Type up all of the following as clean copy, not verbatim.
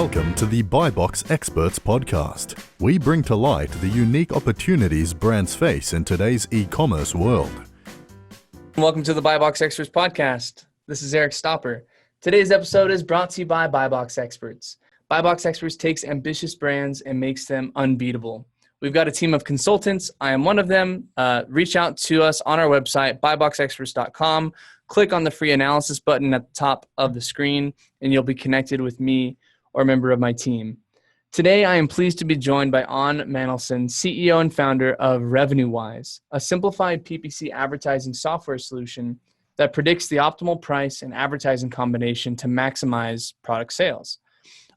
Welcome to the Buy Box Experts podcast. We bring to light the unique opportunities brands face in today's e-commerce world. Welcome to the Buy Box Experts podcast. This is Eric Stopper. Today's episode is brought to you by Buy Box Experts. Buy Box Experts takes ambitious brands and makes them unbeatable. We've got a team of consultants. I am one of them. Reach out to us on our website, buyboxexperts.com. Click on the free analysis button at the top of the screen, and you'll be connected with me or a member of my team. Today, I am pleased to be joined by Onn Manelson, CEO and founder of RevenueWise, a simplified PPC advertising software solution that predicts the optimal price and advertising combination to maximize product sales.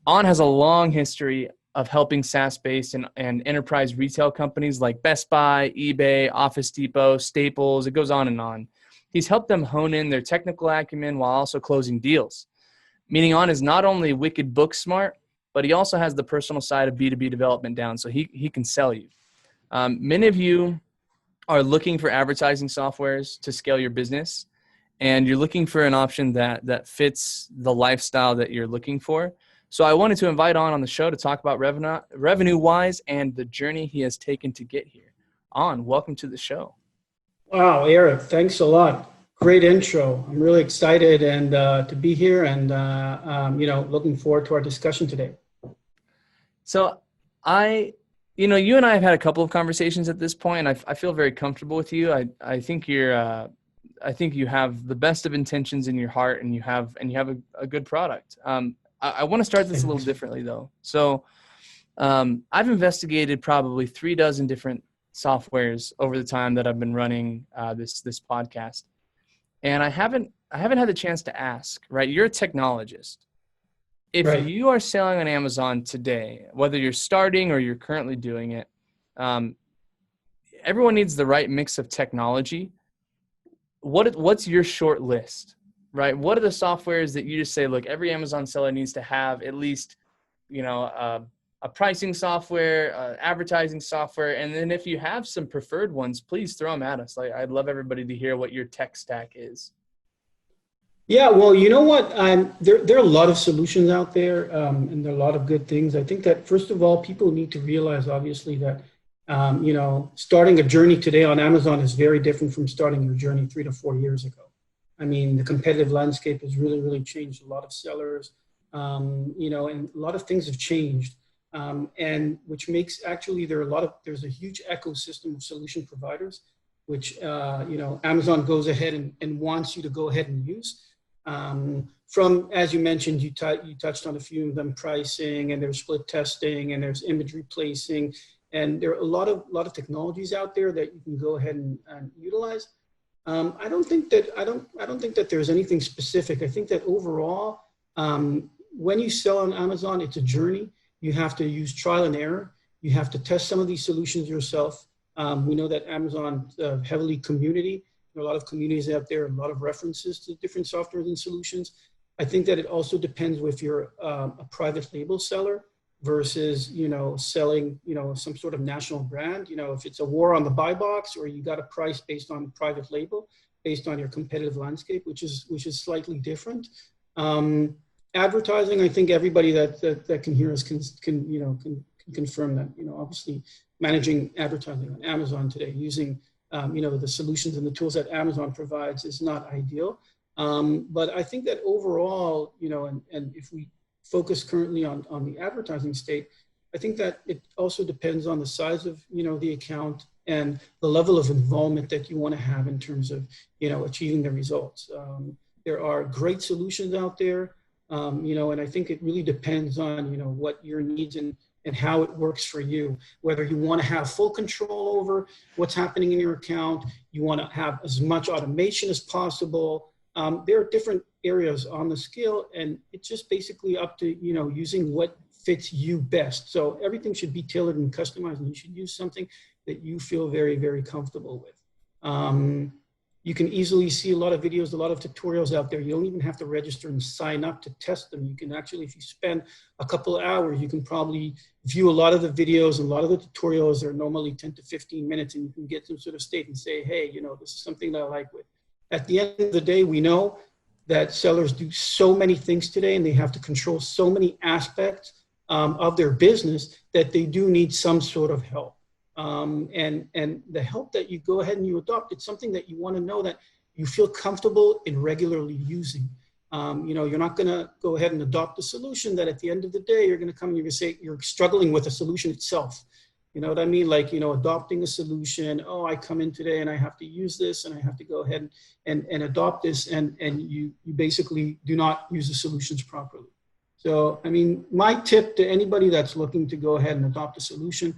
Onn has a long history of helping SaaS-based and enterprise retail companies like Best Buy, eBay, Office Depot, Staples, it goes on and on. He's helped them hone in their technical acumen while also closing deals. Meaning Onn is not only wicked book smart, but he also has the personal side of B2B development down, so he can sell you. Many of you are looking for advertising softwares to scale your business, and you're looking for an option that fits the lifestyle that you're looking for. So I wanted to invite Onn on the show to talk about RevenueWise and the journey he has taken to get here. Onn, welcome to the show. Wow, Eric, thanks a lot. Great intro. I'm really excited and to be here and looking forward to our discussion today. So you and I have had a couple of conversations at this point. I feel very comfortable with you. I think you have the best of intentions in your heart, and you have a good product. I want to start this a little differently though. So I've investigated probably 36 different softwares over the time that I've been running this podcast. And I haven't had the chance to ask, right? You're a technologist. If you are selling on Amazon today, whether you're starting or you're currently doing it, everyone needs the right mix of technology. What's your short list, right? What are the softwares that you just say, look, every Amazon seller needs to have at least, a pricing software, advertising software, and then if you have some preferred ones, please throw them at us. I'd love everybody to hear what your tech stack is. Yeah, well, you know what? There are a lot of solutions out there, and there are a lot of good things. I think that, first of all, people need to realize, obviously, that, starting a journey today on Amazon is very different from starting your journey 3 to 4 years ago. I mean, the competitive landscape has really, really changed. A lot of sellers, and a lot of things have changed. And which makes actually there's a huge ecosystem of solution providers, which, Amazon goes ahead and wants you to go ahead and use. From, as you mentioned, you touched on a few of them, pricing, and there's split testing, and there's imagery placing, and there are a lot of technologies out there that you can go ahead and utilize. I don't think that there's anything specific. I think that overall, when you sell on Amazon, it's a journey. You have to use trial and error. You have to test some of these solutions yourself. We know that Amazon heavily community. There are a lot of communities out there, a lot of references to different softwares and solutions. I think that it also depends if you're a private label seller versus, selling, some sort of national brand. If it's a war on the buy box, or you got a price based on private label, based on your competitive landscape, which is slightly different. Advertising, I think everybody that can hear us can confirm that, obviously managing advertising on Amazon today using, the solutions and the tools that Amazon provides is not ideal. But I think that overall, and if we focus currently on the advertising state, I think that it also depends on the size of, the account and the level of involvement that you want to have in terms of, achieving the results. There are great solutions out there. And I think it really depends on, what your needs and how it works for you, whether you want to have full control over what's happening in your account, you want to have as much automation as possible. There are different areas on the scale, and it's just basically up to, using what fits you best. So everything should be tailored and customized, and you should use something that you feel very, very comfortable with. You can easily see a lot of videos, a lot of tutorials out there. You don't even have to register and sign up to test them. You can actually, if you spend a couple of hours, you can probably view a lot of the videos, and a lot of the tutorials are normally 10 to 15 minutes, and you can get some sort of state and say, hey, this is something that I like with. At the end of the day, we know that sellers do so many things today, and they have to control so many aspects of their business that they do need some sort of help. And the help that you go ahead and you adopt, it's something that you want to know that you feel comfortable in regularly using. You're not going to go ahead and adopt a solution that at the end of the day, you're going to come and you're going to say you're struggling with the solution itself. You know what I mean? Like, adopting a solution. Oh, I come in today and I have to use this and I have to go ahead and adopt this. And you basically do not use the solutions properly. So, I mean, my tip to anybody that's looking to go ahead and adopt a solution,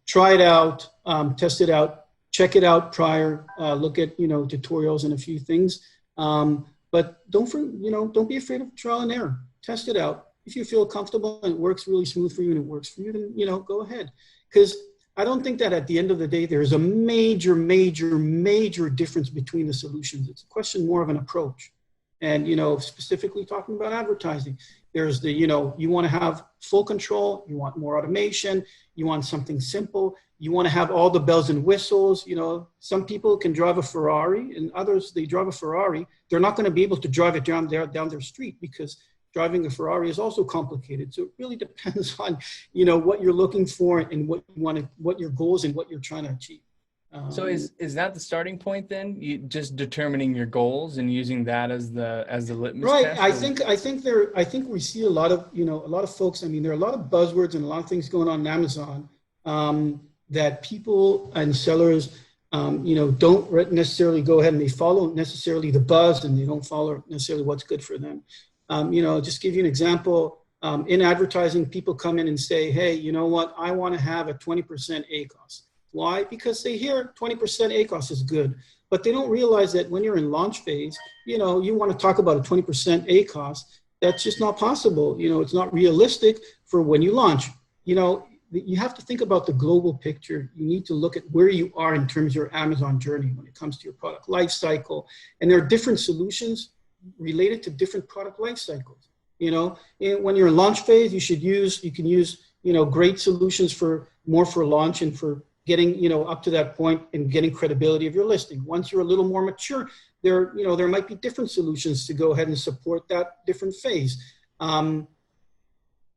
try it out, test it out, check it out prior, look at, tutorials and a few things. But don't be afraid of trial and error. Test it out. If you feel comfortable and it works really smooth for you and it works for you, then, go ahead. Because I don't think that at the end of the day, there's a major, major, major difference between the solutions. It's a question more of an approach. And, specifically talking about advertising, there's the, you want to have full control, you want more automation, you want something simple, you want to have all the bells and whistles. Some people can drive a Ferrari and others, they drive a Ferrari. They're not going to be able to drive it down their street because driving a Ferrari is also complicated. So it really depends on, what you're looking for and what your goals and what you're trying to achieve. So is that the starting point then? You just determining your goals and using that as the litmus right. test? I think we see a lot of folks. I mean, there are a lot of buzzwords and a lot of things going on Amazon that people and sellers, don't necessarily go ahead and they follow necessarily the buzz and they don't follow necessarily what's good for them. Just give you an example. In advertising, people come in and say, hey, you know what? I want to have a 20% ACOS. Why? Because they hear 20% ACOS is good, but they don't realize that when you're in launch phase, you want to talk about a 20% ACOS. That's just not possible. It's not realistic for when you launch. You have to think about the global picture. You need to look at where you are in terms of your Amazon journey when it comes to your product life cycle. And there are different solutions related to different product life cycles. When you're in launch phase, you can use great solutions for launch and for getting, up to that point and getting credibility of your listing. Once you're a little more mature, there might be different solutions to go ahead and support that different phase.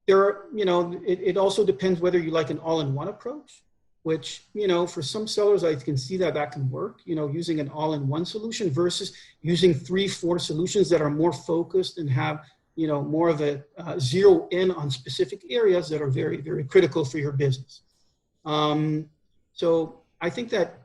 It also depends whether you like an all-in-one approach, which, for some sellers, I can see that can work, using an all-in-one solution versus using 3-4 solutions that are more focused and have, more of a zero in on specific areas that are very, very critical for your business. So I think that,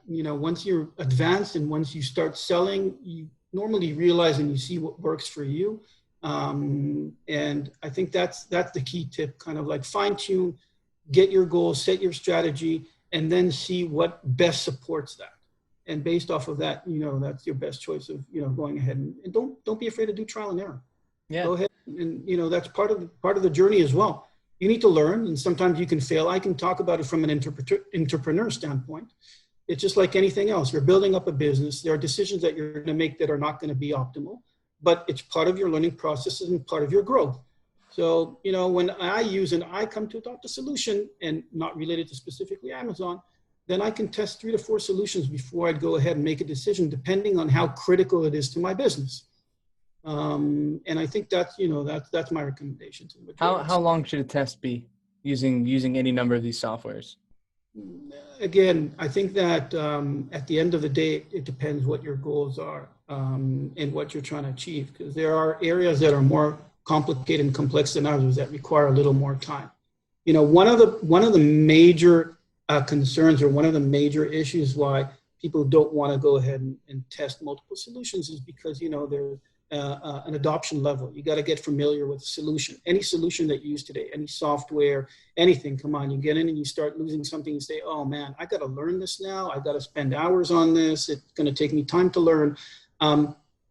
once you're advanced and once you start selling, you normally realize and you see what works for you. And I think that's the key tip, kind of like fine tune, get your goals, set your strategy, and then see what best supports that. And based off of that, that's your best choice of, going ahead and don't be afraid to do trial and error. Yeah. Go ahead. And, that's part of the journey as well. You need to learn, and sometimes you can fail. I can talk about it from an entrepreneur standpoint. It's just like anything else. You're building up a business. There are decisions that you're going to make that are not going to be optimal, but it's part of your learning process and part of your growth. So, when I come to adopt a solution and not related to specifically Amazon, then I can test 3 to 4 solutions before I'd go ahead and make a decision, depending on how critical it is to my business. And I think that's my recommendation to the majority. How long should a test be using any number of these softwares? Again, I think that at the end of the day, it depends what your goals are and what you're trying to achieve, because there are areas that are more complicated and complex than others that require a little more time. One of the major concerns or one of the major issues why people don't want to go ahead and test multiple solutions is because, there's an adoption level. You got to get familiar with the solution. Any solution that you use today, any software, anything, come on, you get in and you start losing something, you say, oh man, I got to learn this now. I got to spend hours on this. It's going to take me time to learn.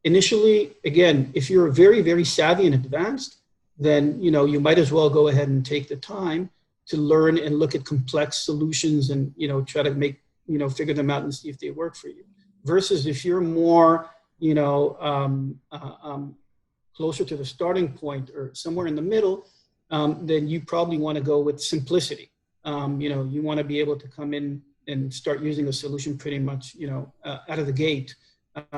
Initially, again, if you're very, very savvy and advanced, then, you might as well go ahead and take the time to learn and look at complex solutions and, try to make, figure them out and see if they work for you. Versus if you're more, closer to the starting point or somewhere in the middle, then you probably want to go with simplicity. You want to be able to come in and start using a solution pretty much, out of the gate.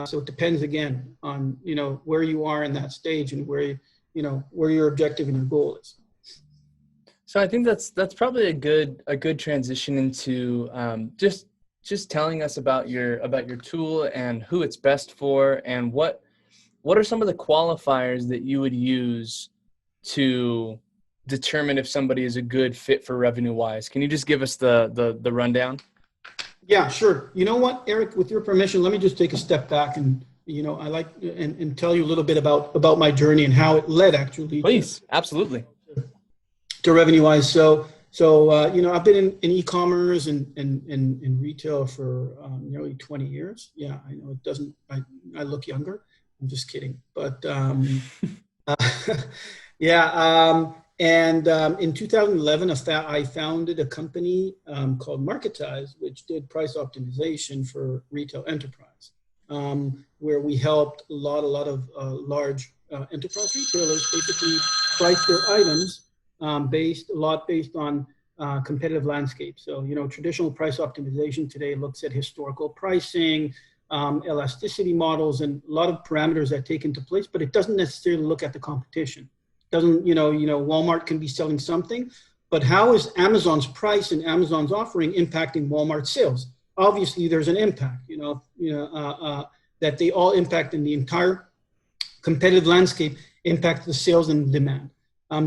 So it depends again on, where you are in that stage and where your objective and your goal is. So I think that's probably a good transition into just telling us about your tool and who it's best for, and what are some of the qualifiers that you would use to determine if somebody is a good fit for revenue wise. Can you just give us the rundown? Yeah, sure. You know what, Eric, with your permission, let me just take a step back and, I like and tell you a little bit about my journey and how it led actually. Please, absolutely. To revenue wise. So I've been in e-commerce and in retail for nearly 20 years. Yeah, I know it doesn't, I look younger. I'm just kidding. But in 2011, I founded a company called Marketize, which did price optimization for retail enterprise, where we helped a lot of large enterprise retailers basically price their items based on competitive landscape. So, traditional price optimization today looks at historical pricing, elasticity models, and a lot of parameters that take into place, but it doesn't necessarily look at the competition. Doesn't, Walmart can be selling something, but how is Amazon's price and Amazon's offering impacting Walmart's sales? Obviously, there's an impact, that they all impact in the entire competitive landscape, impact the sales and demand.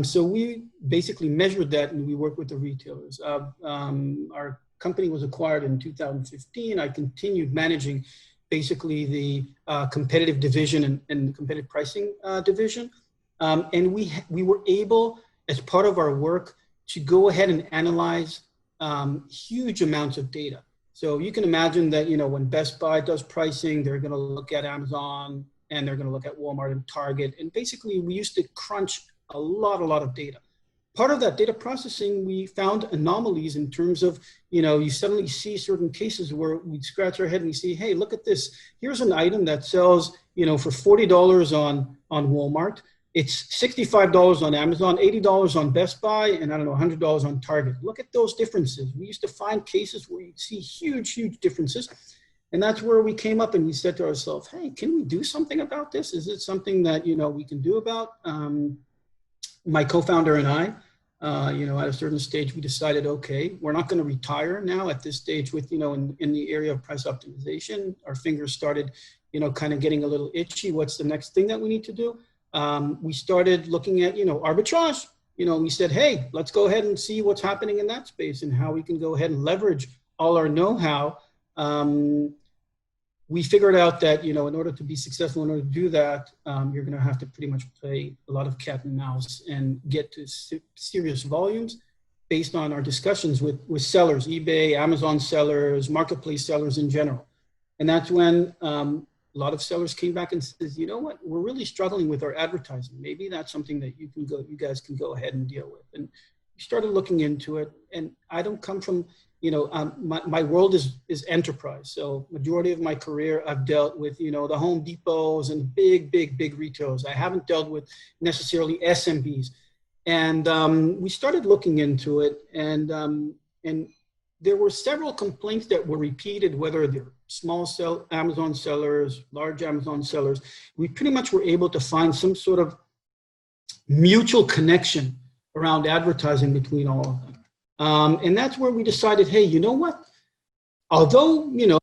So we basically measured that, and we worked with the retailers. Our company was acquired in 2015. I continued managing basically the competitive division and competitive pricing division. And we were able, as part of our work, to go ahead and analyze huge amounts of data. So you can imagine that, when Best Buy does pricing, they're going to look at Amazon and they're going to look at Walmart and Target. And basically, we used to crunch a lot of data. Part of that data processing, we found anomalies in terms of, you suddenly see certain cases where we scratch our head and we see, hey, look at this. Here's an item that sells, for $40 on Walmart. It's $65 on Amazon, $80 on Best Buy, and $100 on Target. Look at those differences. We used to find cases where you see huge differences. And that's where we came up and we said to ourselves, hey, can we do something about this? Is it something that, we can do about? My co-founder and I, at a certain stage, we decided, okay, we're not going to retire now at this stage with, in the area of price optimization. Our fingers started, kind of getting a little itchy. What's the next thing that we need to do? We started looking at, arbitrage. We said, hey, let's go ahead and see what's happening in that space and how we can go ahead and leverage all our know-how. We figured out that, in order to be successful, in order to do that, you're going to have to pretty much play a lot of cat and mouse and get to serious volumes based on our discussions with sellers, eBay, Amazon sellers, marketplace sellers in general. And that's when a lot of sellers came back and says, you know what, we're really struggling with our advertising. Maybe that's something that you guys can go ahead and deal with. And we started looking into it. And I don't come from, my world is enterprise. So majority of my career, I've dealt with, the Home Depots and big retailers. I haven't dealt with necessarily SMBs. And we started looking into it, and there were several complaints that were repeated, whether they're small Amazon sellers, large Amazon sellers. We pretty much were able to find some sort of mutual connection around advertising between all of them. And that's where we decided, hey, you know what? Although, not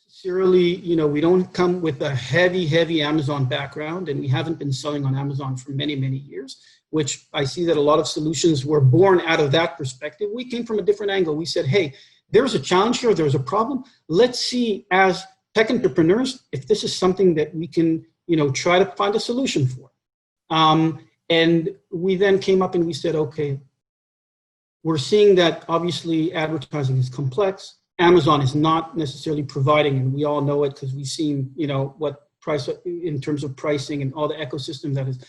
necessarily, we don't come with a heavy Amazon background, and we haven't been selling on Amazon for many years, which I see that a lot of solutions were born out of that perspective. We came from a different angle. We said, hey, there's a challenge here. There's a problem. Let's see, as tech entrepreneurs, if this is something that we can, try to find a solution for. And we then came up and we said, okay, we're seeing that obviously advertising is complex. Amazon is not necessarily providing, and we all know it because we've seen, what price in terms of pricing and all the ecosystem that is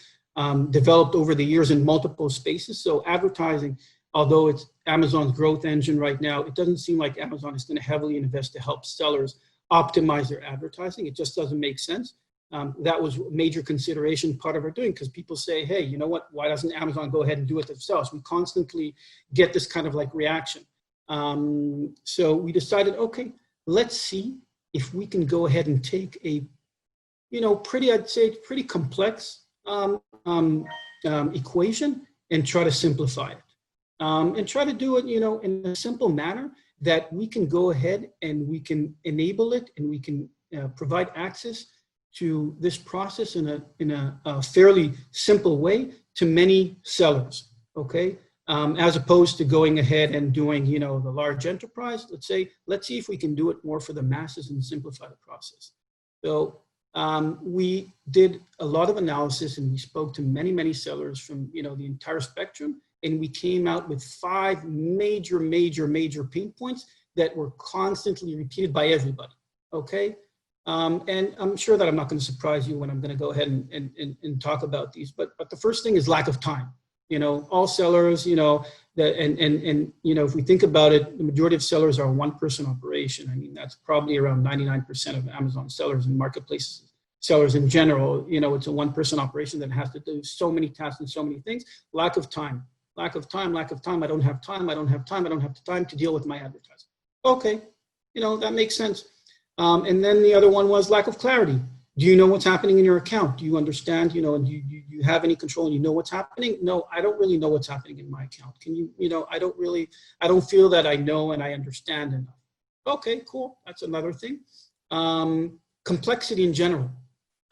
developed over the years in multiple spaces. So advertising, although it's Amazon's growth engine right now, it doesn't seem like Amazon is going to heavily invest to help sellers optimize their advertising. It just doesn't make sense. That was a major consideration part of our doing, because people say, hey, you know what, why doesn't Amazon go ahead and do it themselves? We constantly get this kind of like reaction. So we decided, okay, let's see if we can go ahead and take a, I'd say pretty complex equation and try to simplify it. And try to do it, in a simple manner that we can go ahead and we can enable it and we can provide access to this process in a fairly simple way to many sellers, okay? As opposed to going ahead and doing, the large enterprise. Let's see if we can do it more for the masses and simplify the process. So we did a lot of analysis and we spoke to many, many sellers from, the entire spectrum. And we came out with 5 major pain points that were constantly repeated by everybody, okay? And I'm sure that I'm not going to surprise you when I'm going to go ahead and talk about these. But the first thing is lack of time. All sellers, if we think about it, the majority of sellers are a one-person operation. I mean, that's probably around 99% of Amazon sellers and marketplaces sellers in general. It's a one-person operation that has to do so many tasks and so many things. Lack of time. I don't have time. I don't have the time to deal with my advertising. Okay, that makes sense. And then the other one was lack of clarity. Do you know what's happening in your account? Do you understand, and you have any control and you know what's happening? No, I don't really know what's happening in my account. Can you, I don't feel that I know and I understand enough. Okay, cool. That's another thing. Complexity in general.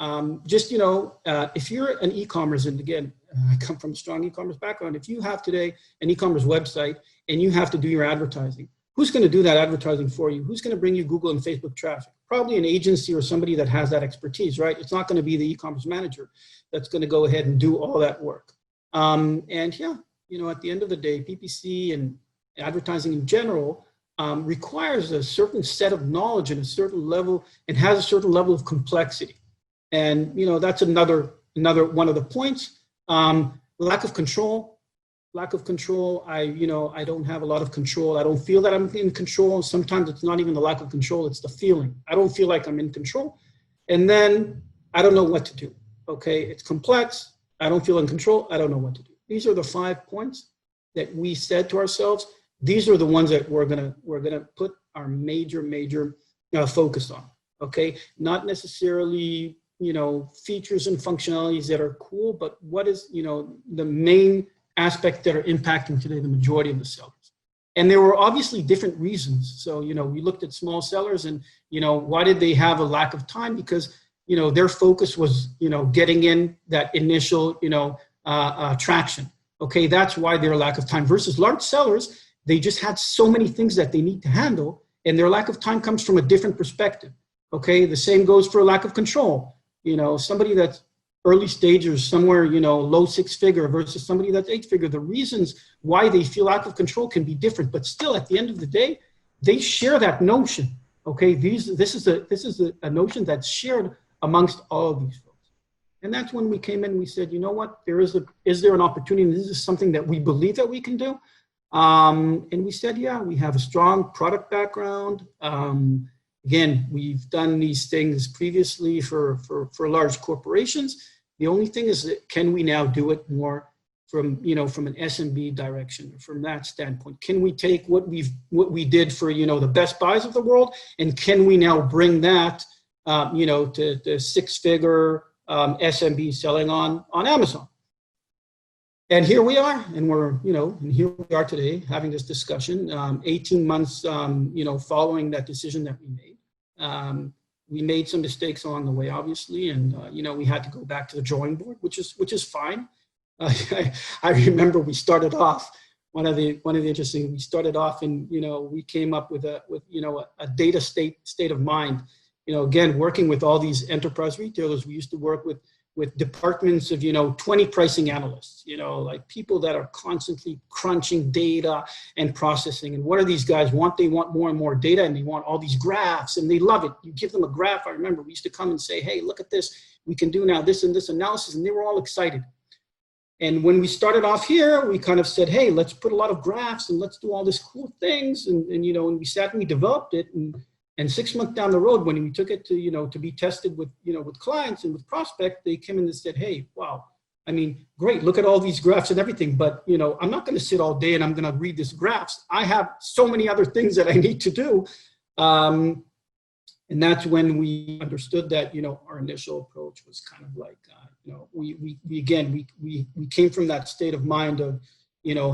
If you're an e-commerce, and again, I come from a strong e-commerce background. If you have today an e-commerce website and you have to do your advertising, who's going to do that advertising for you? Who's going to bring you Google and Facebook traffic? Probably an agency or somebody that has that expertise, right? It's not going to be the e-commerce manager that's going to go ahead and do all that work. At the end of the day, PPC and advertising in general requires a certain set of knowledge and a certain level, and has a certain level of complexity. And, that's another one of the points. Lack of control. I don't have a lot of control. I don't feel that I'm in control. Sometimes it's not even the lack of control, it's the feeling. I don't feel like I'm in control. And then I don't know what to do. Okay, it's complex. I don't feel in control. I don't know what to do. These are the 5 points that we said to ourselves. These are the ones that we're gonna put our major focus on. Okay, not necessarily features and functionalities that are cool, but what is the main aspects that are impacting today the majority of the sellers. And there were obviously different reasons. So we looked at small sellers and why did they have a lack of time? Because their focus was getting in that initial traction. Okay, that's why their lack of time. Versus large sellers, they just had so many things that they need to handle, and their lack of time comes from a different perspective. Okay, the same goes for lack of control. Somebody that's early stage or somewhere, low 6-figure versus somebody that's 8-figure, the reasons why they feel lack of control can be different, but still at the end of the day, they share that notion. Okay, this is a notion that's shared amongst all of these folks. And that's when we came in and we said, you know what, is there an opportunity? This is something that we believe that we can do. And we said, yeah, we have a strong product background. Again, we've done these things previously for large corporations. The only thing is that can we now do it more from an SMB direction, from that standpoint? Can we take what we did for the Best Buys of the world, and can we now bring that to the 6-figure SMB selling on Amazon? And here we are, and here we are today having this discussion, 18 months, following that decision that we made. We made some mistakes along the way, obviously, and, we had to go back to the drawing board, which is fine. I remember we started off, one of the interesting, we started off and, we came up with a data state of mind. Again, working with all these enterprise retailers, we used to work with departments of 20 pricing analysts, like people that are constantly crunching data and processing. And what do these guys want? They want more and more data, and they want all these graphs, and they love it. You give them a graph. I remember we used to come and say, hey, look at this, we can do now this and this analysis, and they were all excited. And when we started off here, we kind of said, hey, let's put a lot of graphs and let's do all these cool things. And and we sat and we developed it, and 6 months down the road, when we took it to, to be tested with, with clients and with prospects, they came in and said, hey, wow, I mean, great, look at all these graphs and everything, but, I'm not going to sit all day and I'm going to read these graphs. I have so many other things that I need to do. And that's when we understood that, our initial approach was kind of like, we came from that state of mind of,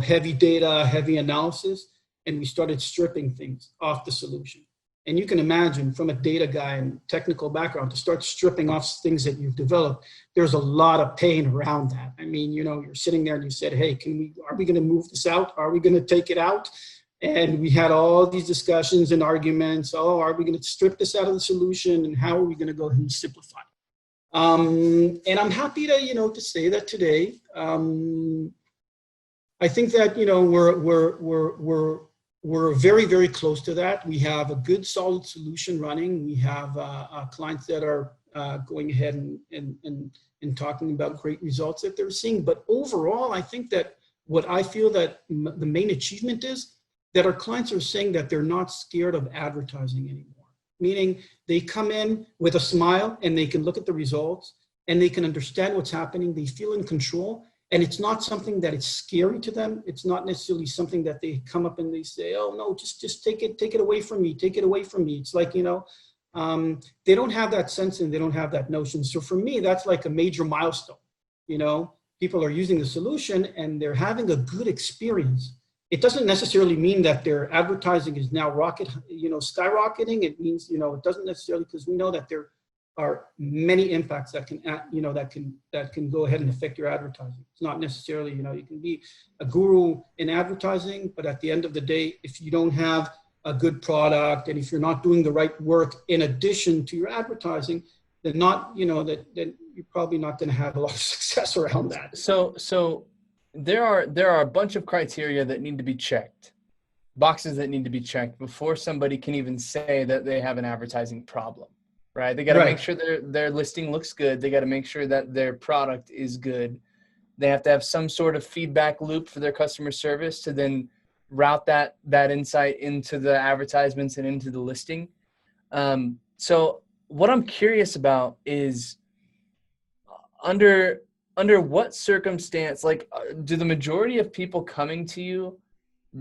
heavy data, heavy analysis, and we started stripping things off the solution. And you can imagine, from a data guy and technical background, to start stripping off things that you've developed, there's a lot of pain around that. I mean, you're sitting there and you said, hey, are we going to move this out? Are we going to take it out? And we had all these discussions and arguments. Oh, are we going to strip this out of the solution? And how are we going to go ahead and simplify? And I'm happy to say that today, I think that, we're very, very close to that. We have a good, solid solution running. We have clients that are going ahead and talking about great results that they're seeing. But overall, I think that what I feel that the main achievement is that our clients are saying that they're not scared of advertising anymore. Meaning they come in with a smile and they can look at the results and they can understand what's happening. They feel in control. And it's not something that is scary to them. It's not necessarily something that they come up and they say, oh no, just take it away from me. Take it away from me. It's like, they don't have that sense and they don't have that notion. So for me, that's like a major milestone. People are using the solution and they're having a good experience. It doesn't necessarily mean that their advertising is now skyrocketing. It means, it doesn't necessarily, because we know that there are many impacts that can, that can go ahead and affect your advertising. It's not necessarily, you can be a guru in advertising, but at the end of the day, if you don't have a good product and if you're not doing the right work in addition to your advertising, then then you're probably not going to have a lot of success around that. So there are a bunch of criteria that need to be checked, boxes that need to be checked before somebody can even say that they have an advertising problem, right? They got to make sure their listing looks good. They got to make sure that their product is good. They have to have some sort of feedback loop for their customer service to then route that insight into the advertisements and into the listing. So what I'm curious about is under what circumstance, do the majority of people coming to you,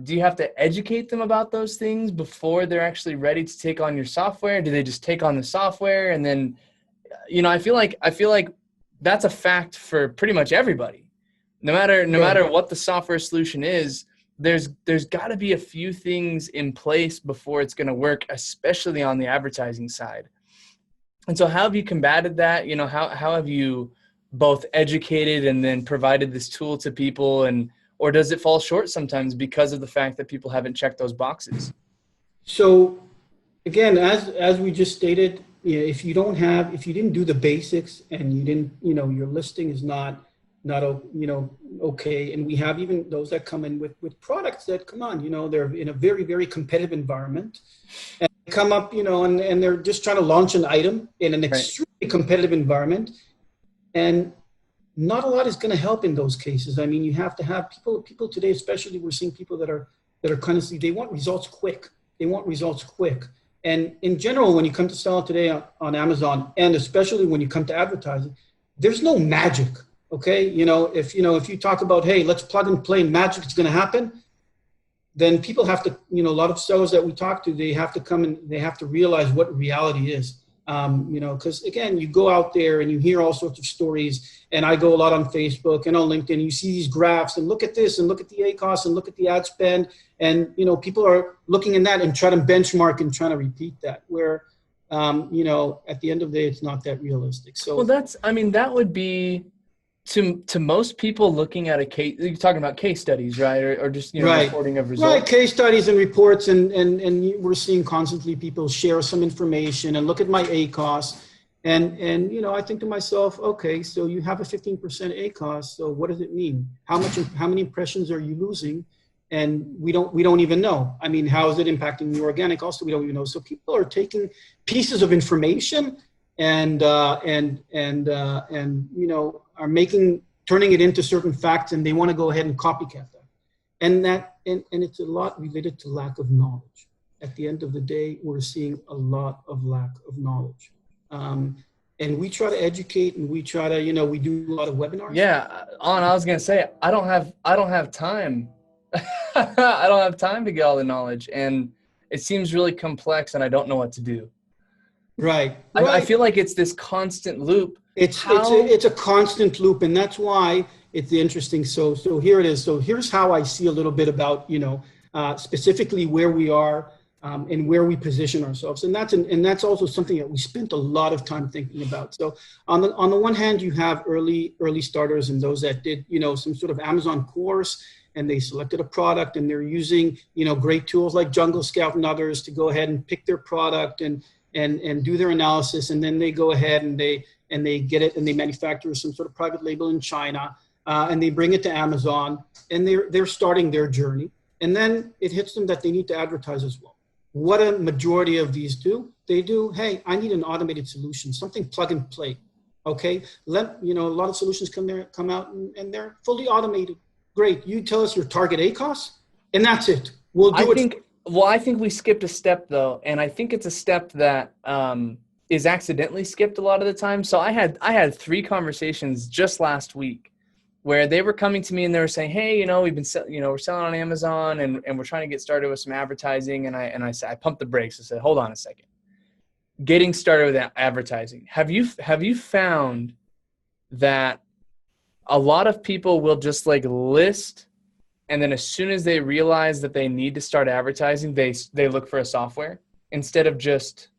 do you have to educate them about those things before they're actually ready to take on your software? Do they just take on the software and then, I feel like that's a fact for pretty much everybody. No matter what the software solution is, there's got to be a few things in place before it's going to work, especially on the advertising side. And so how have you combated that? How have you both educated and then provided this tool to people, or does it fall short sometimes because of the fact that people haven't checked those boxes? So again, as we just stated, if you didn't do the basics and you didn't, your listing is not okay. And we have even those that come in with products that come on, they're in a very, very competitive environment and come up, and they're just trying to launch an item in an extremely competitive environment. And not a lot is going to help in those cases. I mean, you have to have people today, especially we're seeing people that are constantly, they want results quick. And in general, when you come to sell today on Amazon, and especially when you come to advertising, there's no magic. Okay. If you talk about, hey, let's plug and play magic, it's going to happen. Then people have to, a lot of sellers that we talk to, they have to come and they have to realize what reality is. Because again, you go out there and you hear all sorts of stories, and I go a lot on Facebook and on LinkedIn. You see these graphs and look at this and look at the ACoS and look at the ad spend, and people are looking in that and try to benchmark and trying to repeat that. Where, at the end of the day, it's not that realistic. So, that would be to most people looking at a case. You're talking about case studies, right, or just reporting of results. Right, case studies and reports, and we're seeing constantly people share some information and look at my ACoS, and I think to myself, okay, so you have a 15% ACoS, so what does it mean? How many impressions are you losing? And we don't even know. I mean, how is it impacting the organic? Also, we don't even know. So people are taking pieces of information and are turning it into certain facts, and they want to go ahead and copycat that. And it's a lot related to lack of knowledge. At the end of the day, we're seeing a lot of lack of knowledge. And we try to educate, and we try to, we do a lot of webinars. Yeah, I was going to say, I don't have time. I don't have time to get all the knowledge, and it seems really complex, and I don't know what to do. Right. I feel like it's this constant loop. It's a constant loop, and that's why it's interesting. So here it is. So here's how I see a little bit about specifically where we are and where we position ourselves, and that's also something that we spent a lot of time thinking about. So on the one hand, you have early starters and those that did some sort of Amazon course, and they selected a product, and they're using great tools like Jungle Scout and others to go ahead and pick their product and do their analysis, and then they go ahead and they get it and they manufacture some sort of private label in China, and they bring it to Amazon, and they're starting their journey. And then it hits them that they need to advertise as well. What a majority of these do, hey, I need an automated solution, something plug and play. Okay, a lot of solutions come out and they're fully automated. Great, you tell us your target ACOS, and that's it. We'll do it. Well, I think we skipped a step though, and I think it's a step that is accidentally skipped a lot of the time. So I had 3 conversations just last week where they were coming to me and they were saying, hey, we've been we're selling on Amazon and we're trying to get started with some advertising. And I said, I pumped the brakes. I said, hold on a second. Getting started with advertising. Have you found that a lot of people will just list, and then as soon as they realize that they need to start advertising, they look for a software instead of just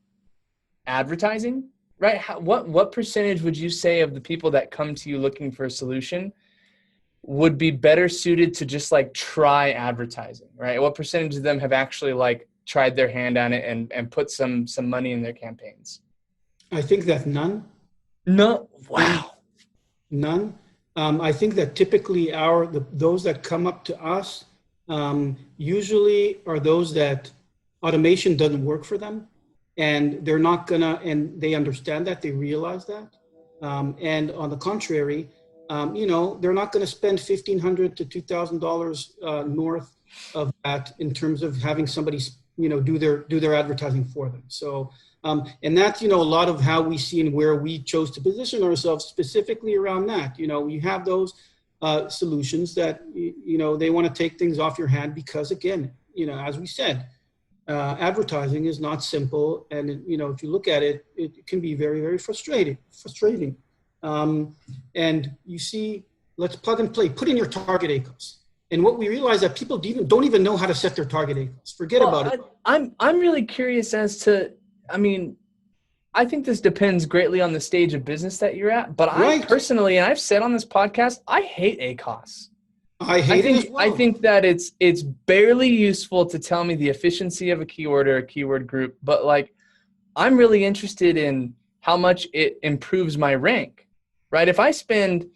advertising, right? What percentage would you say of the people that come to you looking for a solution would be better suited to just try advertising, right? What percentage of them have actually tried their hand on it and put some money in their campaigns? I think that none. No. Wow. None. I think that typically those that come up to us usually are those that automation doesn't work for them, and they're not gonna, and they understand that, they realize that, and on the contrary, they're not going to spend $1,500 to $2,000 north of that in terms of having somebody do their advertising for them. So and that's a lot of how we see and where we chose to position ourselves specifically around that. You have those solutions that they want to take things off your hand because, again, as we said, advertising is not simple, and if you look at it, it can be very, very frustrating. And you see, let's plug and play, put in your target ACOS. And what we realize that people don't even know how to set their target ACOS. Forget about it. I'm really curious as to, I think this depends greatly on the stage of business that you're at, but I personally, and I've said on this podcast, I hate ACOS. I hate it as well. I think that it's barely useful to tell me the efficiency of a keyword or a keyword group, but I'm really interested in how much it improves my rank. Right? If I spend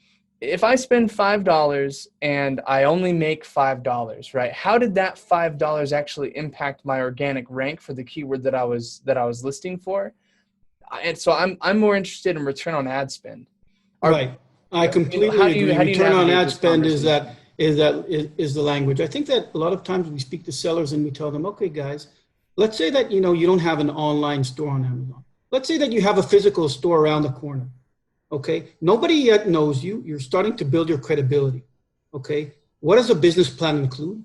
$5 and I only make $5, right? How did that $5 actually impact my organic rank for the keyword that I was listing for? And so I'm more interested in return on ad spend. Right. I completely agree. Return on ad spend is the language. I think that a lot of times we speak to sellers and we tell them, okay, guys, let's say that you don't have an online store on Amazon. Let's say that you have a physical store around the corner. Okay, nobody yet knows you. You're starting to build your credibility. Okay, what does a business plan include?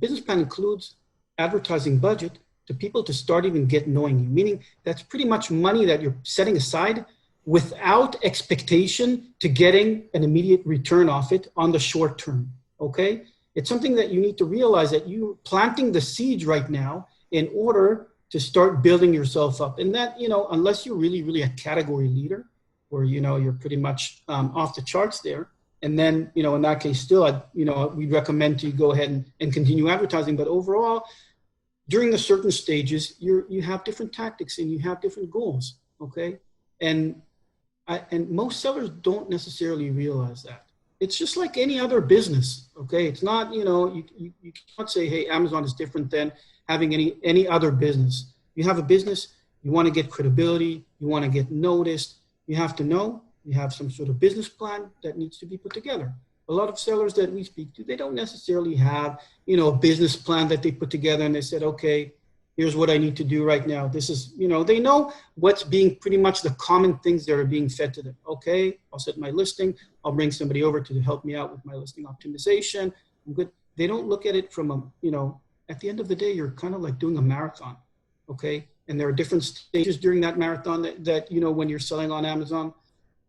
Business plan includes advertising budget to people to start even knowing you, meaning that's pretty much money that you're setting aside without expectation to getting an immediate return off it on the short term. Okay, it's something that you need to realize that you're planting the seeds right now in order to start building yourself up. And that, unless you're really, really a category leader, where you're pretty much off the charts there, and then in that case still we'd recommend to go ahead and continue advertising. But overall, during the certain stages, you have different tactics and you have different goals. Okay, and most sellers don't necessarily realize that. It's just like any other business. Okay, it's not you can't say, hey, Amazon is different than having any other business. You have a business, you want to get credibility, you want to get noticed. You have to know, you have some sort of business plan that needs to be put together. A lot of sellers that we speak to, they don't necessarily have, a business plan that they put together and they said, okay, here's what I need to do right now. This is, they know what's being pretty much the common things that are being fed to them. Okay, I'll set my listing. I'll bring somebody over to help me out with my listing optimization. I'm good. They don't look at it from at the end of the day, you're kind of like doing a marathon. Okay. And there are different stages during that marathon that when you're selling on Amazon.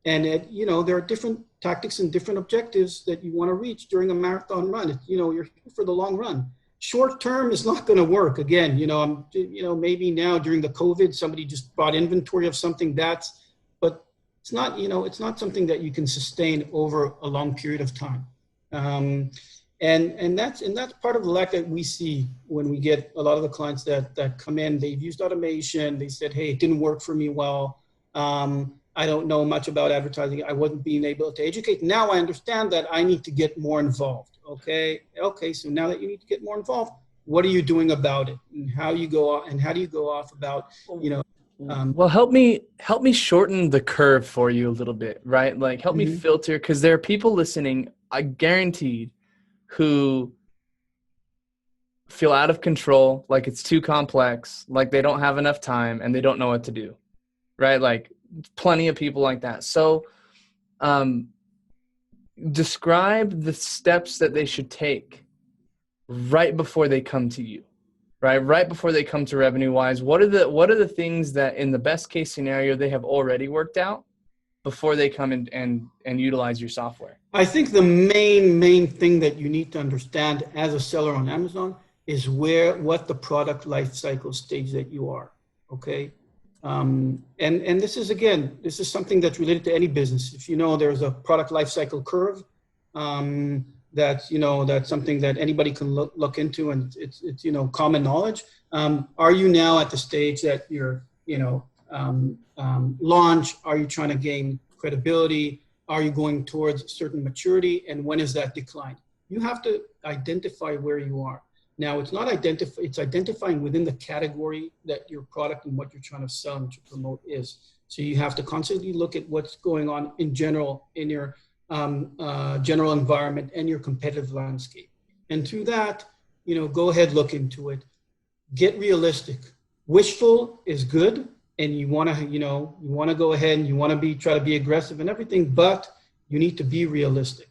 And there are different tactics and different objectives that you want to reach during a marathon run. You're here for the long run. Short term is not going to work. Again, maybe now during the COVID, somebody just bought inventory of something but it's not, it's not something that you can sustain over a long period of time. And that's part of the lack that we see when we get a lot of the clients that come in. They've used automation. They said, hey, it didn't work for me well. I don't know much about advertising. I wasn't being able to educate. Now I understand that I need to get more involved. Okay. So now that you need to get more involved, what are you doing about it? And how do you go off about, well, help me shorten the curve for you a little bit, right? Like help me filter, because there are people listening, I guaranteed, who feel out of control, like it's too complex, like they don't have enough time and they don't know what to do, right? Like plenty of people like that. So describe the steps that they should take right before they come to you, right before they come to Revenue Wise. What are the things that in the best case scenario they have already worked out before they come in and utilize your software? I think the main thing that you need to understand as a seller on Amazon is what the product life cycle stage that you are. Okay. And this is something that's related to any business. If there's a product life cycle curve, that's something that anybody can look into, and it's common knowledge. Are you now at the stage that you're launch? Are you trying to gain credibility? Are you going towards a certain maturity? And when is that decline? You have to identify where you are. Now, it's not it's identifying within the category that your product and what you're trying to sell and to promote is. So you have to constantly look at what's going on in general in your general environment and your competitive landscape. And through that, go ahead, look into it. Get realistic. Wishful is good, and you want to go ahead and you want to try to be aggressive and everything, but you need to be realistic.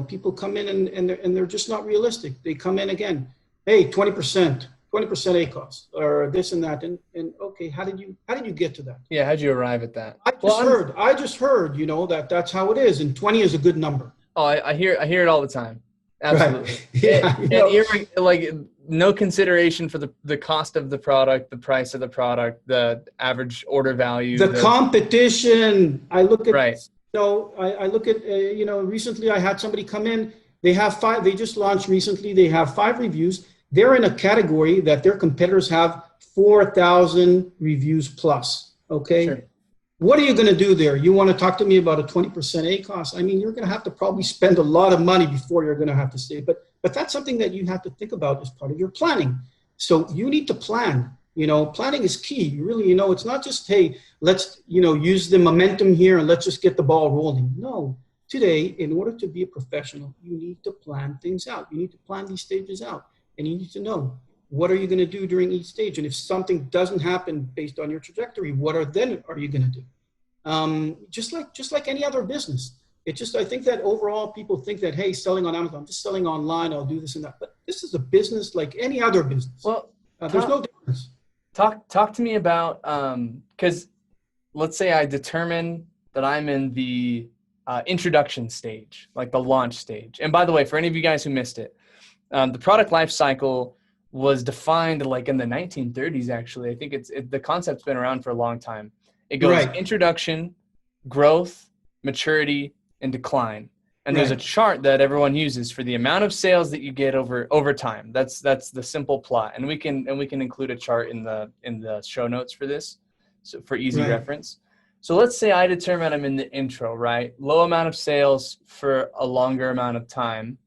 People come in and they're just not realistic. They come in again, hey, 20% ACOS or this and that, and okay, how did you get to that? Yeah, how'd you arrive at that? I just heard, that's how it is, and 20 is a good number. Oh, I hear it all the time. Absolutely. Right. Yeah, and like no consideration for the cost of the product, the price of the product, the average order value, the competition. I look at right. So I look at recently I had somebody come in. They have 5. They just launched recently. They have 5 reviews. They're in a category that their competitors have 4,000 reviews plus. Okay. Sure. What are you going to do there? You want to talk to me about a 20% ACOS? I mean, you're going to have to probably spend a lot of money before you're going to have to save. But that's something that you have to think about as part of your planning. So you need to plan. Planning is key. You really, it's not just, hey, let's, use the momentum here and let's just get the ball rolling. No. Today, in order to be a professional, you need to plan things out. You need to plan these stages out. And you need to know, what are you going to do during each stage? And if something doesn't happen based on your trajectory, what are you going to do? Just like any other business. I think that overall people think that, hey, selling on Amazon, just selling online, I'll do this and that. But this is a business like any other business. Well, there's no difference. Talk to me about, because let's say I determine that I'm in the introduction stage, like the launch stage. And by the way, for any of you guys who missed it, the product life cycle was defined like in the 1930s, actually. I think the concept's been around for a long time. It goes right. Introduction, growth, maturity, and decline. And there's a chart that everyone uses for the amount of sales that you get over time. That's the simple plot. And we can include a chart in the show notes for this, so for easy reference. So let's say I determine I'm in the intro, right? Low amount of sales for a longer amount of time.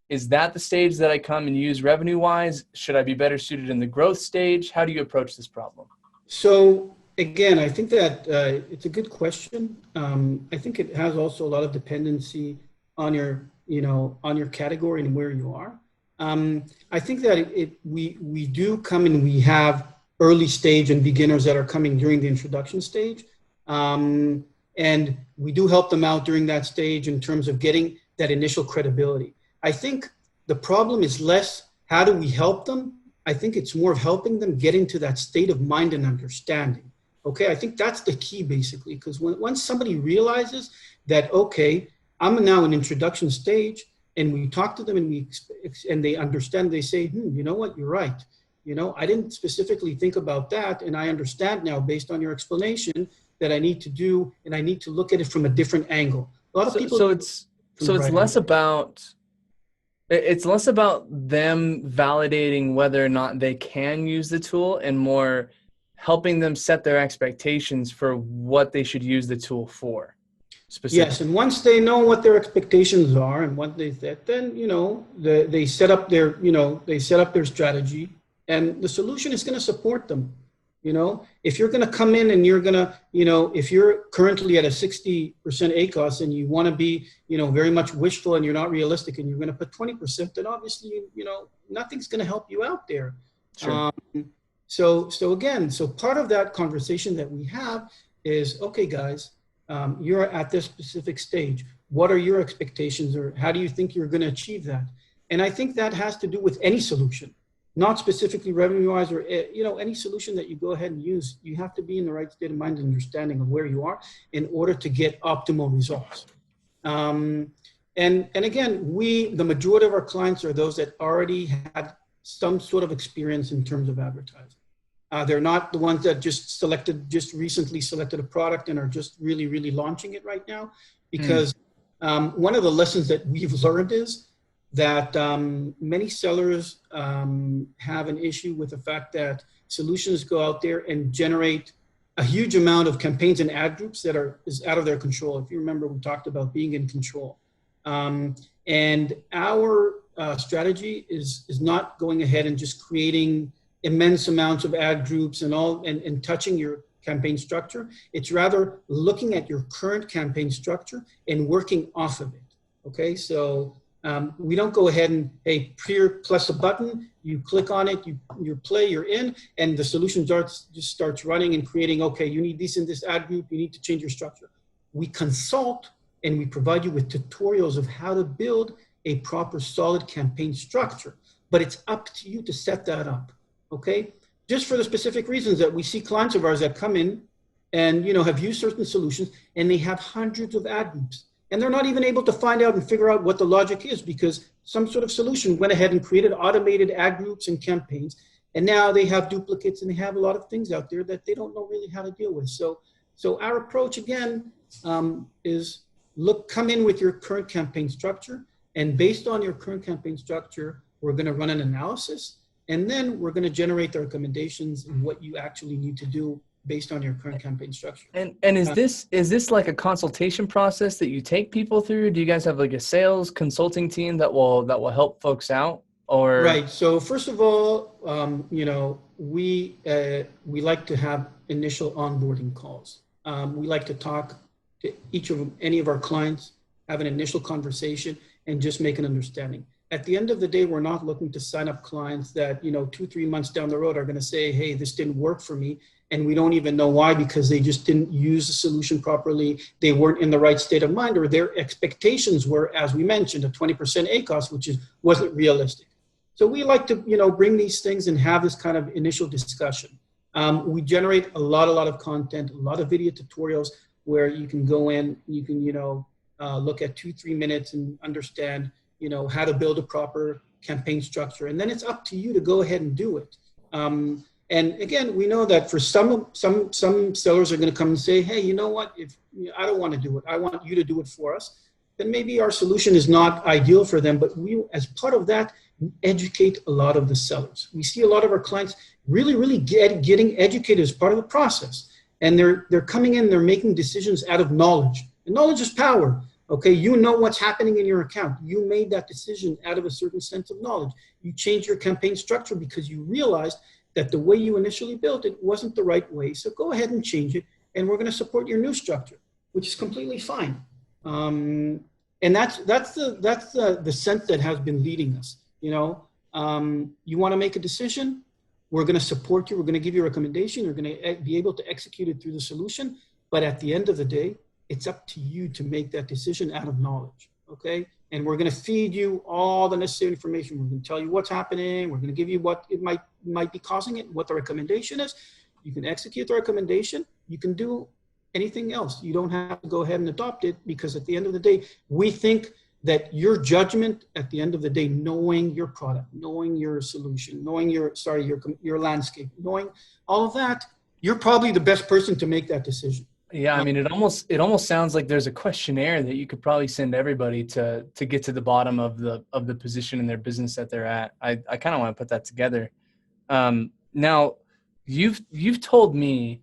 Is that the stage that I come and use Revenue Wise? Should I be better suited in the growth stage? How do you approach this problem? So again, I think that it's a good question. I think it has also a lot of dependency on your category and where you are. I think that we do come and we have early stage and beginners that are coming during the introduction stage. And we do help them out during that stage in terms of getting that initial credibility. I think the problem is less how do we help them I think it's more of helping them get into that state of mind and understanding. Okay, I think that's the key basically, because once somebody realizes that, okay, I'm now in introduction stage, and we talk to them and they understand, they say, you know what, you're right. You know, I didn't specifically think about that, and I understand now based on your explanation that I need to do, and I need to look at it from a different angle. A lot of people. So it's less about. It's less about them validating whether or not they can use the tool and more helping them set their expectations for what they should use the tool for. Yes, and once they know what their expectations are and what they set, then, you know, they set up their, they set up their strategy, and the solution is going to support them. You know, if you're going to come in and you're going to, if you're currently at a 60% ACOS and you want to be, very much wishful and you're not realistic and you're going to put 20%, then obviously, nothing's going to help you out there. Sure. So part of that conversation that we have is, okay, guys, you're at this specific stage. What are your expectations, or how do you think you're going to achieve that? And I think that has to do with any solution. Not specifically revenue-wise, or any solution that you go ahead and use. You have to be in the right state of mind and understanding of where you are in order to get optimal results. And again, the majority of our clients are those that already had some sort of experience in terms of advertising. They're not the ones that just recently selected a product and are just really, really launching it right now. Because one of the lessons that we've learned is that many sellers have an issue with the fact that solutions go out there and generate a huge amount of campaigns and ad groups that is out of their control. If you remember, we talked about being in control. And our strategy is not going ahead and just creating immense amounts of ad groups and touching your campaign structure. It's rather looking at your current campaign structure and working off of it. Okay, so we don't go ahead and, hey, press a button, you click on it, you play, you're in, and the solution just starts running and creating, okay, you need this in this ad group, you need to change your structure. We consult and we provide you with tutorials of how to build a proper solid campaign structure, but it's up to you to set that up, okay? Just for the specific reasons that we see clients of ours that come in and, have used certain solutions and they have hundreds of ad groups. And they're not even able to find out and figure out what the logic is, because some sort of solution went ahead and created automated ad groups and campaigns. And now they have duplicates and they have a lot of things out there that they don't know really how to deal with. So our approach, again, is come in with your current campaign structure. And based on your current campaign structure, we're going to run an analysis. And then we're going to generate the recommendations and what you actually need to do based on your current campaign structure. And is this like a consultation process that you take people through? Do you guys have like a sales consulting team that will help folks out? Or right. So first of all, we like to have initial onboarding calls. We like to talk to any of our clients, have an initial conversation, and just make an understanding. At the end of the day, we're not looking to sign up clients that 2-3 months down the road are going to say, hey, this didn't work for me. And we don't even know why, because they just didn't use the solution properly. They weren't in the right state of mind, or their expectations were, as we mentioned, a 20% ACOS, which wasn't realistic. So we like to, bring these things and have this kind of initial discussion. We generate a lot of content, a lot of video tutorials where you can go in, you can, look at 2-3 minutes and understand, how to build a proper campaign structure. And then it's up to you to go ahead and do it. And again, we know that for some sellers are going to come and say, hey, you know what, if I don't want to do it, I want you to do it for us, then maybe our solution is not ideal for them. But we, as part of that, educate a lot of the sellers. We see a lot of our clients really getting educated as part of the process. And they're coming in, they're making decisions out of knowledge. And knowledge is power. Okay, you know what's happening in your account. You made that decision out of a certain sense of knowledge. You changed your campaign structure because you realized that the way you initially built it wasn't the right way. So go ahead and change it, and we're going to support your new structure, which is completely fine. And that's the sense that has been leading us. You want to make a decision, we're going to support you. We're going to give you a recommendation. You're going to be able to execute it through the solution. But at the end of the day, it's up to you to make that decision out of knowledge. okay? And we're going to feed you all the necessary information. We're going to tell you what's happening. We're going to give you what it might be causing it, what the recommendation is. You can execute the recommendation. You can do anything else. You don't have to go ahead and adopt it, because at the end of the day, we think that your judgment at the end of the day, knowing your product, knowing your solution, knowing your landscape, knowing all of that, you're probably the best person to make that decision. Yeah, I mean, it almost sounds like there's a questionnaire that you could probably send everybody to get to the bottom of the position in their business that they're at. I kind of want to put that together. Now, you've told me,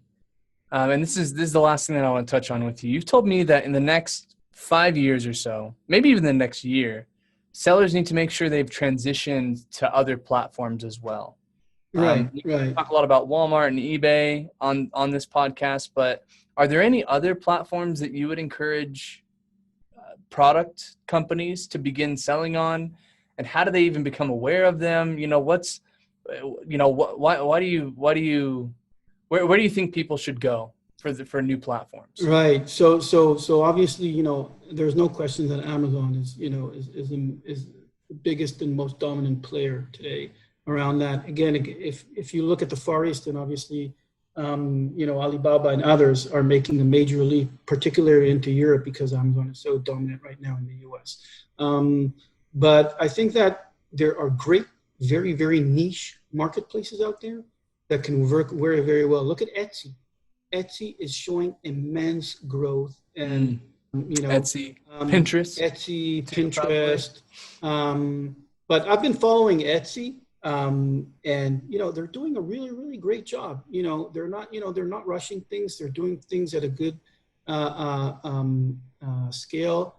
and this is the last thing that I want to touch on with you. You've told me that in the next 5 years or so, maybe even the next year, sellers need to make sure they've transitioned to other platforms as well. Right. We talk a lot about Walmart and eBay on this podcast, but are there any other platforms that you would encourage product companies to begin selling on? And how do they even become aware of them? Where do you think people should go for new platforms? Right. So obviously, there's no question that Amazon is the biggest and most dominant player today around that. Again, if you look at the Far East, and obviously, Alibaba and others are making a major leap, particularly into Europe, because Amazon is so dominant right now in the US. But I think that there are great, very, very niche marketplaces out there that can work very, very well. Look at Etsy. Etsy is showing immense growth, and Etsy, Pinterest. Etsy, Pinterest. But I've been following Etsy. And they're doing a really, really great job. They're not rushing things. They're doing things at a good scale.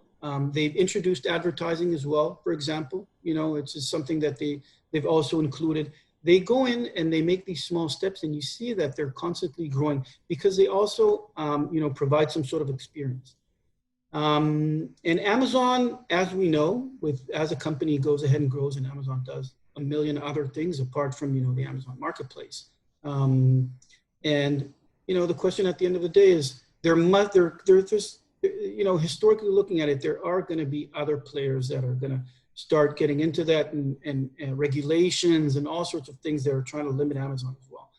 They've introduced advertising as well, for example. It's just something that they've also included. They go in and they make these small steps, and you see that they're constantly growing, because they also provide some sort of experience. And Amazon, as we know, as a company goes ahead and grows, and Amazon does a million other things apart from the Amazon marketplace. And the question at the end of the day is, there's historically looking at it, there are going to be other players that are going to start getting into that, and regulations and all sorts of things that are trying to limit Amazon as well.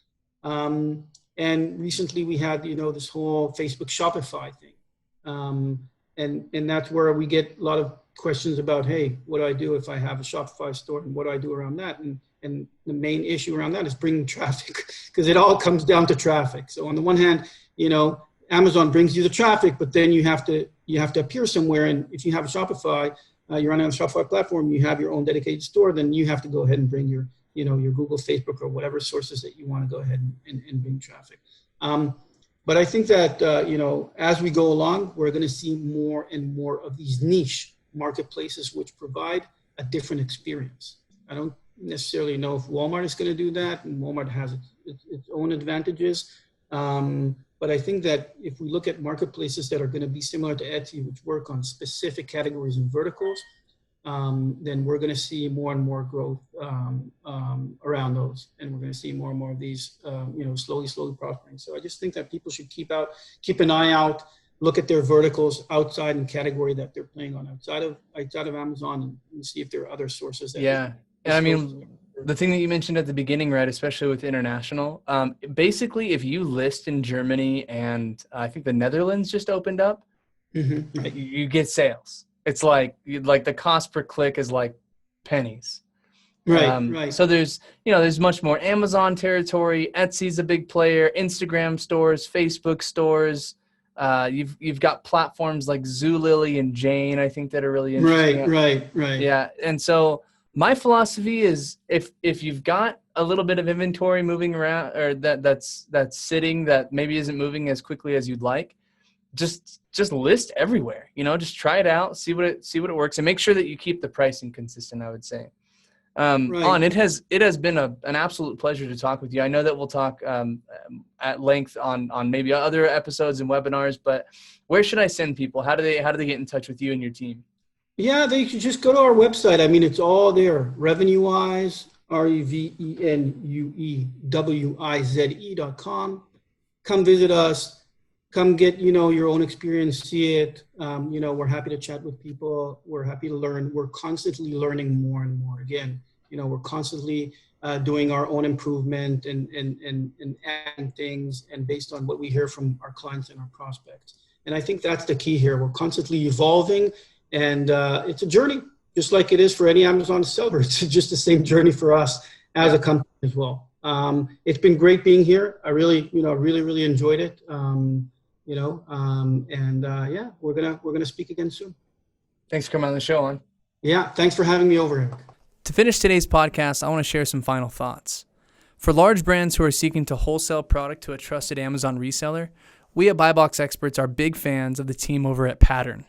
And recently we had this whole Facebook Shopify thing, and that's where we get a lot of questions about, hey, what do I do if I have a Shopify store, and what do I do around that? And the main issue around that is bringing traffic, because it all comes down to traffic. So on the one hand, Amazon brings you the traffic, but then you have to appear somewhere. And if you have a Shopify, you're running on a Shopify platform, you have your own dedicated store, then you have to go ahead and bring your Google, Facebook, or whatever sources that you want to go ahead and bring traffic. But I think that, as we go along, we're going to see more and more of these niche marketplaces which provide a different experience. I don't necessarily know if Walmart is going to do that, and Walmart has its own advantages. But I think that if we look at marketplaces that are going to be similar to Etsy, which work on specific categories and verticals, then we're going to see more and more growth around those, and we're going to see more and more of these, slowly prospering. So I just think that people should keep an eye out, look at their verticals outside and category that they're playing on outside of Amazon, and see if there are other sources. And I mean, the thing that you mentioned at the beginning, right, especially with international, basically if you list in Germany, and I think the Netherlands just opened up, you get sales. It's like the cost per click is like pennies. Right. So there's much more Amazon territory. Etsy's a big player, Instagram stores, Facebook stores. You've got platforms like Zulily and Jane, I think, that are really interesting. Right. Yeah. And so my philosophy is, if you've got a little bit of inventory moving around, or that's sitting, that maybe isn't moving as quickly as you'd like, just list everywhere. Just try it out, see what it works, and make sure that you keep the pricing consistent, I would say. Onn, it has been an absolute pleasure to talk with you. I know that we'll talk at length on maybe other episodes and webinars, but where should I send people? How do they get in touch with you and your team? Yeah, they should just go to our website. I mean, it's all there. RevenueWise, RevenueWize.com. Come visit us. come get, your own experience, see it. We're happy to chat with people. We're happy to learn. We're constantly learning more and more. Again, we're constantly doing our own improvement and adding things, and based on what we hear from our clients and our prospects. And I think that's the key here. We're constantly evolving, and it's a journey, just like it is for any Amazon seller. It's just the same journey for us as a company as well. It's been great being here. I really, really enjoyed it. We're gonna speak again soon. Thanks for coming on the show, Onn. Yeah, thanks for having me over, Eric. To finish today's podcast, I want to share some final thoughts. For large brands who are seeking to wholesale product to a trusted Amazon reseller, we at BuyBox Experts are big fans of the team over at Pattern.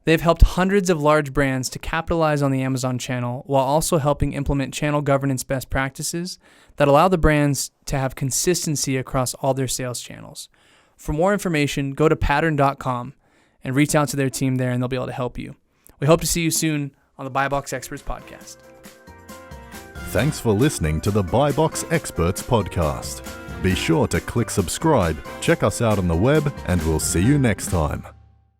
They've helped hundreds of large brands to capitalize on the Amazon channel while also helping implement channel governance best practices that allow the brands to have consistency across all their sales channels. For more information, go to pattern.com and reach out to their team there, and they'll be able to help you. We hope to see you soon on the BuyBox Experts podcast. Thanks for listening to the BuyBox Experts podcast. Be sure to click subscribe, check us out on the web, and we'll see you next time.